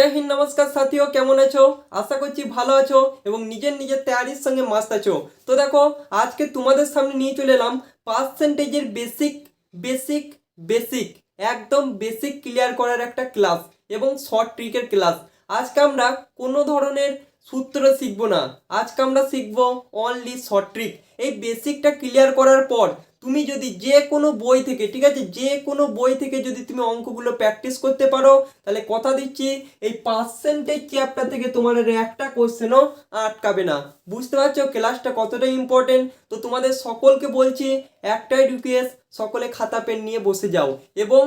जय हिंद नमस्कार साथियों केमन आछो आशा करছি ভালো আছো এবং নিজের নিজের তৈরির সঙ্গে মস্ত আছো। তো দেখো আজকে তোমাদের সামনে নিয়ে চলে এলাম পার্সেন্টেজের বেসিক বেসিক বেসিক একদম বেসিক ক্লিয়ার করার একটা ক্লাস এবং শর্ট ট্রিকের ক্লাস। আজকে আমরা কোনো ধরনের সূত্র শিখবো না, আজকে আমরা শিখবো অনলি শর্ট ট্রিক। এই বেসিকটা ক্লিয়ার করার পর তুমি যদি যে কোনো বই থেকে, ঠিক আছে, যে কোনো বই থেকে যদি তুমি অঙ্কগুলো প্র্যাকটিস করতে পারো তাহলে কথা দিচ্ছি এই পার্সেন্টেজ চ্যাপ্টার থেকে তোমার একটা কোশ্চেনও আটকাবে না। বুঝতে পারছো ক্লাসটা কতটা ইম্পর্টেন্ট? তো তোমাদের সকলকে বলছি একটাই রিকোয়েস্ট, সকলে খাতা পেন নিয়ে বসে যাও এবং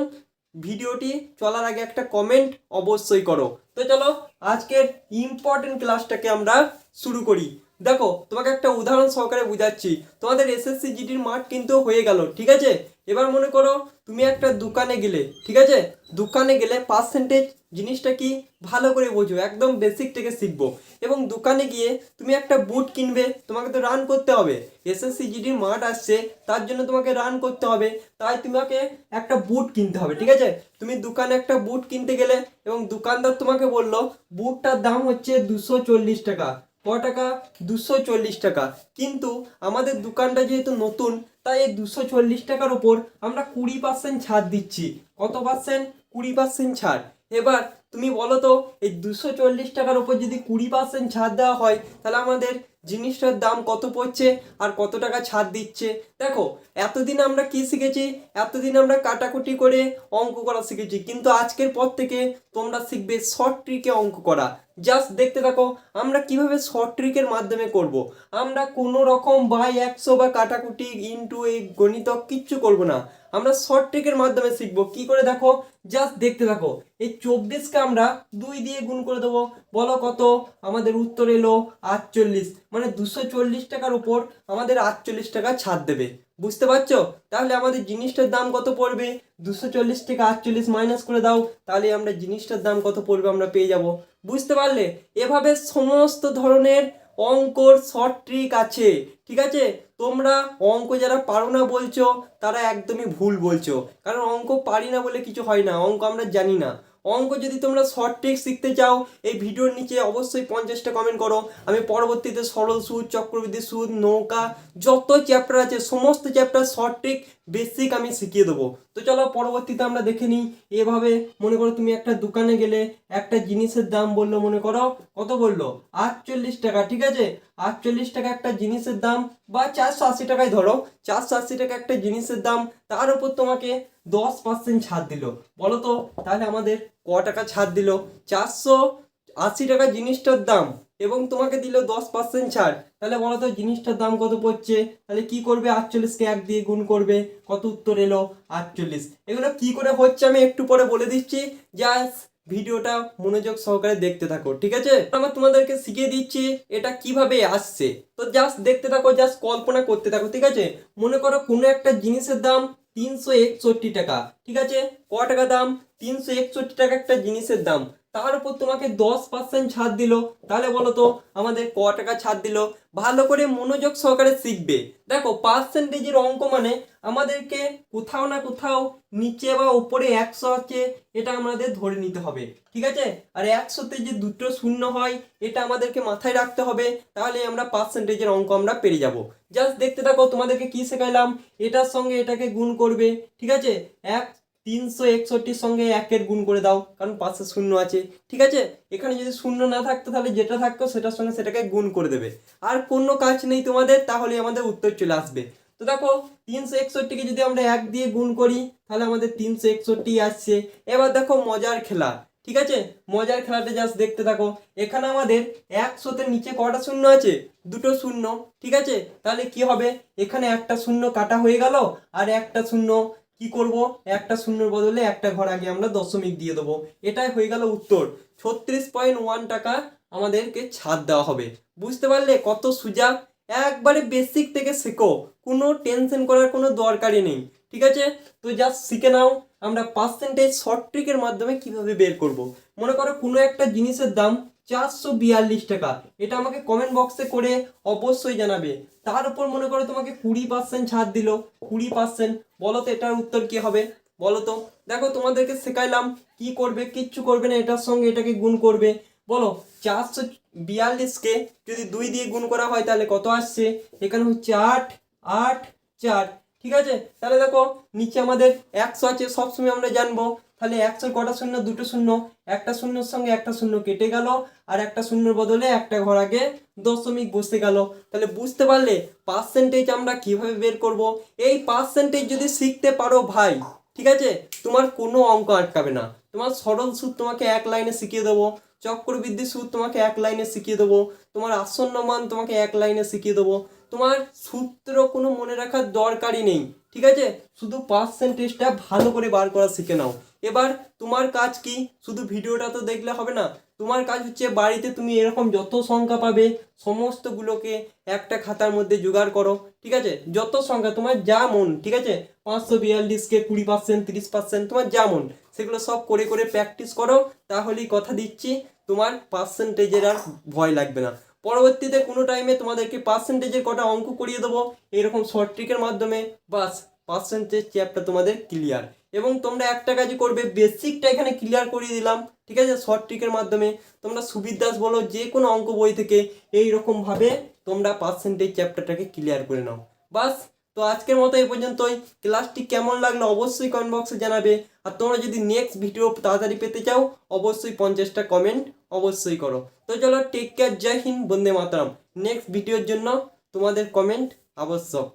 ভিডিওটি চলার আগে একটা কমেন্ট অবশ্যই করো। তো চলো আজকের ইম্পর্টেন্ট ক্লাসটাকে আমরা শুরু করি। দেখো তোমাকে একটা উদাহরণ সহকারে বুঝাচ্ছি। তোমাদের এসএসসি জিডির মার্ক কিন্তু হয়ে গেল, ঠিক আছে। এবার মনে করো তুমি একটা দোকানে গেলে, ঠিক আছে, দোকানে গেলে পার্সেন্টেজ জিনিসটা কি ভালো করে বোঝো, একদম বেসিক থেকে শিখবো। এবং দোকানে গিয়ে তুমি একটা বুট কিনবে, তোমাকে তো রান করতে হবে, এসএসসি জিডির মার্ক আসছে তার জন্য তোমাকে রান করতে হবে, তাই তোমাকে একটা বুট কিনতে হবে, ঠিক আছে। তুমি দোকানে একটা বুট কিনতে গেলে এবং দোকানদার তোমাকে বললো বুটটার দাম হচ্ছে 240 টাকা। ক টাকা? 240 টাকা। কিন্তু আমাদের দোকানটা যেহেতু নতুন তাই এই 240 টাকার উপর আমরা 20% ছাড় দিচ্ছি। কত পার্সেন্ট? 20% ছাড়। এবার তুমি বলো তো এই 240 টাকার উপর যদি 20% ছাড় দেওয়া হয় তাহলে আমাদের জিনিসটার দাম কত পড়ছে আর কত টাকা ছাড় দিচ্ছে। দেখো এতদিন আমরা কি শিখেছি, এতদিন আমরা কাটাকুটি করে অঙ্ক করা শিখেছি, কিন্তু আজকের পর থেকে তোমরা শিখবে শর্ট ট্রিকে অঙ্ক করা। জাস্ট দেখতে থাকো আমরা কিভাবে শর্ট ট্রিকের মাধ্যমে করব। আমরা কোনো রকম বাই 100 বা কাটাকুটি ইনটু এই গণিতক কিচ্ছু করব না, আমরা শর্ট ট্রিকের মাধ্যমে শিখবো কি করে। দেখো জাস্ট দেখতে থাকো, এই 24কে আমরা 2 দিয়ে গুণ করে দেবো। বলো কত? আমাদের উত্তর এলো 48, মানে 240 টাকার উপর আমাদের 48 টাকা ছাড় দেবে। বুঝতে পারছো? তাহলে আমাদের জিনিসটার দাম কত পড়বে? 240 থেকে 48 মাইনাস করে দাও, তাহলে আমরা জিনিসটার দাম কত পড়বে আমরা পেয়ে যাব। বুঝতে পারলে? এভাবে সমস্ত ধরনের অঙ্কর শর্ট ট্রিক আছে, ঠিক আছে। তোমরা অঙ্ক যারা পারো না বলছো তারা একদমই ভুল বলছো, কারণ অঙ্ক পারি না বলে কিছু হয় না, অঙ্ক আমরা জানি না। অঙ্ক যদি তোমরা শর্ট ট্রিক শিখতে চাও এই ভিডিওর নিচে অবশ্যই 50টা কমেন্ট করো, আমি পরবর্তীতে সরল সুদ, চক্রবৃদ্ধি সুদ, নৌকা, যত চ্যাপ্টার আছে সমস্ত চ্যাপ্টার শর্ট ট্রিক বেসিক আমি শিখিয়ে দেবো। তো চলো পরবর্তীতে আমরা দেখে নিই। এভাবে মনে করো তুমি একটা দোকানে গেলে, একটা জিনিসের দাম বললো, মনে করো কত বললো? 48 টাকা, ঠিক আছে। 48 টাকা একটা জিনিসের দাম, বা 480 টাকায় ধরো, 480 টাকা একটা জিনিসের দাম, তার উপর তোমাকে 10% ছাড় দিল। বলো তো তাহলে আমাদের ক টাকা ছাড় দিল? 480 টাকা জিনিসটার দাম এবং তোমাকে দিল 10% ছাড়, তাহলে বলো তো জিনিসটার দাম কত পড়ছে? তাহলে কি করবে? 48কে 1 দিয়ে গুণ করবে, কত উত্তর এলো? 48। এগুলো কি করে হচ্ছে আমি একটু পরে বলে দিচ্ছি, জাস্ট ভিডিওটা মনোযোগ সহকারে দেখতে থাকো, ঠিক আছে। আমরা তোমাদেরকে শিখিয়ে দিচ্ছি এটা কিভাবে আসছে, তো জাস্ট দেখতে থাকো, জাস্ট কল্পনা করতে থাকো, ঠিক আছে। মনে করো কোনো একটা জিনিসের দাম 361 টাকা, ঠিক আছে। ক টাকা দাম? 361 টাকা একটা জিনিসের দাম, তার উপর তোমাকে 10% ছাড় দিল, তাহলে বলো তো আমাদের ক টাকা ছাড় দিল। ভালো করে মনোযোগ সহকারে শিখবে। দেখো পার্সেন্টেজের অঙ্ক মানে আমাদেরকে কোথাও না কোথাও নিচে বা উপরে 100 আছে এটা আমাদের ধরে নিতে হবে, ঠিক আছে। আর 100তে যে দুটো শূন্য হয় এটা আমাদেরকে মাথায় রাখতে হবে, তাহলে আমরা পার্সেন্টেজের অঙ্ক আমরা পেরে যাব। জাস্ট দেখতে থাকো তোমাদেরকে কি শেখাইলাম, এটার সঙ্গে এটাকে গুণ করবে, ঠিক আছে। 361 সঙ্গে 1-এর গুণ করে দাও, কারণ পাশে শূন্য আছে, ঠিক আছে। এখানে যদি শূন্য না থাকতো তাহলে যেটা থাকতো সেটার সঙ্গে সেটাকে গুণ করে দেবে, আর কোনো কাজ নেই তোমাদের, তাহলে আমাদের উত্তর চলে আসবে। তো দেখো 361কে যদি আমরা 1 দিয়ে গুণ করি তাহলে আমাদের 361 আসছে। এবার দেখো মজার খেলা, ঠিক আছে। মজার খেলাটা জাস্ট দেখতে থাকো। এখানে আমাদের 100-তে নিচে কটা শূন্য আছে? দুটো শূন্য, ঠিক আছে। তাহলে কি হবে? এখানে একটা শূন্য কাটা হয়ে গেল, আর একটা শূন্য কি করব? একটা শূন্যের বদলে একটা ঘর আগে আমরা দশমিক দিয়ে দেবো, এটাই হয়ে গেল উত্তর। 36.1 টাকা আমাদেরকে ছাড় দেওয়া হবে। বুঝতে পারলে কত সোজা? একবারে বেসিক থেকে শেখো, কোনো টেনশন করার কোনো দরকারই নেই, ঠিক আছে। তো জাস্ট শিখে নাও আমরা পার্সেন্টেজ শর্ট ট্রিকের মাধ্যমে কিভাবে বের করব। মনে করো কোনো একটা জিনিসের দাম 442 টাকা, এটা আমাকে কমেন্ট বক্সে করে অবশ্যই জানাবে। তার উপর মনে করো তোমাকে 20% ছাড় দিল, 20%, বলো তো এটার উত্তর কি হবে? বলো তো। দেখো তোমাদেরকে শেখাইলাম কি করবে, কিচ্ছু করবে না, এটার সঙ্গে এটাকে গুণ করবে। বলো 442কে যদি 2 দিয়ে গুণ করা হয় তাহলে কত আসছে? এখানে হচ্ছে 8 8 4। ঠিক আছে, তাহলে দেখো নিচে আমাদের 100 আছে, সবসময় আমরা জানবো। তাহলে 100 কটা শূন্য? দুটো শূন্য, একটা শূন্যর সঙ্গে একটা শূন্য কেটে গেল, আর একটা শূন্যর বদলে একটা ঘর আগে দশমিক বসে গেল। তাহলে বুঝতে পারলে পার্সেন্টেজ আমরা কিভাবে বের করব। এই পার্সেন্টেজ যদি শিখতে পারো ভাই, ঠিক আছে, তোমার কোনো অঙ্ক আটকাবে না। তোমার সরল সুদ তোমাকে এক লাইনে শিখিয়ে দেবো, চক্রবৃদ্ধি সুদ তোমাকে এক লাইনে শিখিয়ে দেবো, তোমার আসন্ন মান তোমাকে এক লাইনে শিখিয়ে দেবো। তোমার সূত্র কোনো মনে রাখার দরকারই নেই, ঠিক আছে, শুধু পার্সেন্টেজটা ভালো করে বার করা শিখে নাও। এবার তোমার কাজ কি? শুধু ভিডিওটা তো দেখলে হবে না, তোমার কাজ হচ্ছে বাড়িতে তুমি এরকম যত সংখ্যা পাবে সমস্তগুলোকে একটা খাতার মধ্যে জোগাড় করো। ঠিক আছে, যত সংখ্যা তোমার যা মন, ঠিক আছে, 542কে 20%, 30%, তোমার যা মন সেগুলো সব করে করে প্র্যাকটিস করো। তাহলেই কথা দিচ্ছি তোমার পার্সেন্টেজের আর ভয় লাগবে না। পরবর্তীতে কোনো টাইমে তোমাদেরকে পার্সেন্টেজের কটা অঙ্ক করিয়ে দেবো এরকম শর্ট ট্রিকের মাধ্যমে, বাস পার্সেন্টেজ চ্যাপ্টার তোমাদের ক্লিয়ার। এবং তোমরা একটা কাজই করবে, বেসিকটা এখানে ক্লিয়ার করিয়ে দিলাম, ঠিক আছে, শর্ট ট্রিকের মাধ্যমে। তোমরা সুবির দাস বলো যে কোনো অঙ্ক বই থেকে এইরকমভাবে তোমরা পার্সেন্টেজ চ্যাপ্টারটাকে ক্লিয়ার করে নাও। বাস, তো আজকের মতো এই পর্যন্তই। ক্লাসটি কেমন লাগলো অবশ্যই কমেন্ট বক্সে জানাবে। আর তোমরা যদি নেক্সট ভিডিও তাড়াতাড়ি পেতে চাও অবশ্যই 50টা কমেন্ট অবশ্যই করো। তো চলো, টেক কেয়ার, জয় হিন্দ, বন্দে মাতরম। নেক্সট ভিডিওর জন্য তোমাদের কমেন্ট আবশ্যক।